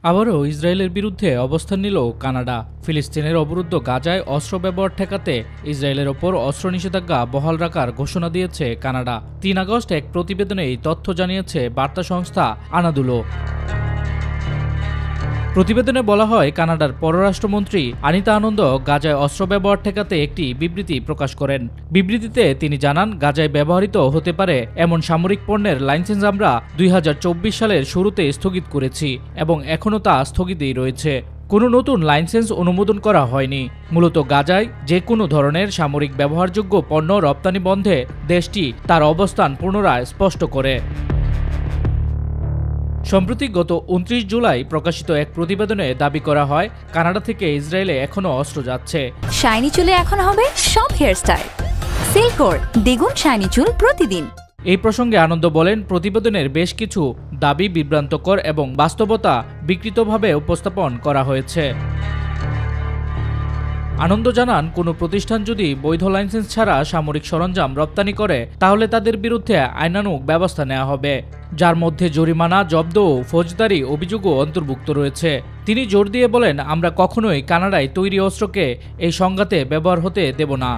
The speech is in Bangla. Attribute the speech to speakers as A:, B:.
A: আবারও ইসরায়েলের বিরুদ্ধে অবস্থান নিল কানাডা। ফিলিস্তিনের অবরুদ্ধ গাজায় অস্ত্র ব্যবহার ঠেকাতে ইসরায়েলের ওপর অস্ত্র নিষেধাজ্ঞা বহাল রাখার ঘোষণা দিয়েছে কানাডা। ৩ আগস্ট এক প্রতিবেদনে এই তথ্য জানিয়েছে বার্তা সংস্থা আনাদুলো। প্রতিবেদনে বলা হয়, কানাডার পররাষ্ট্রমন্ত্রী আনিতা আনন্দ গাজায় অস্ত্র ব্যবহার ঠেকাতে একটি বিবৃতি প্রকাশ করেন। বিবৃতিতে তিনি জানান, গাজায় ব্যবহৃত হতে পারে এমন সামরিক পণ্যের লাইসেন্স আমরা ২০২৪ সালের শুরুতে স্থগিত করেছি এবং এখনও তা স্থগিতই রয়েছে। কোনো নতুন লাইসেন্স অনুমোদন করা হয়নি। মূলত গাজায় যে কোনো ধরনের সামরিক ব্যবহারযোগ্য পণ্য রপ্তানি বন্ধে দেশটি তার অবস্থান পুনরায় স্পষ্ট করে। সম্প্রতি গত ২৯ জুলাই প্রকাশিত এক প্রতিবেদনে দাবি করা হয়, কানাডা থেকে ইসরায়েলে এখনও অস্ত্র যাচ্ছে।
B: শাইনি চুলে এখন হবে সব হেয়ারস্টাইল। সিল্কোর দ্বিগুণ শাইনি চুল প্রতিদিন।
A: এই প্রসঙ্গে আনন্দ বলেন, প্রতিবেদনের বেশ কিছু দাবি বিভ্রান্তকর এবং বাস্তবতা বিকৃতভাবে উপস্থাপন করা হয়েছে। আনন্দ জানান, কোনো প্রতিষ্ঠান যদি বৈধ লাইসেন্স ছাড়া সামরিক সরঞ্জাম রপ্তানি করে তাহলে তাদের বিরুদ্ধে আইনানুগ ব্যবস্থা নেওয়া হবে, যার মধ্যে জরিমানা, জব্দ ও ফৌজদারি অভিযোগও অন্তর্ভুক্ত রয়েছে। তিনি জোর দিয়ে বলেন, আমরা কখনোই কানাডায় তৈরি অস্ত্রকে এই সংঘাতে ব্যবহার হতে দেব না।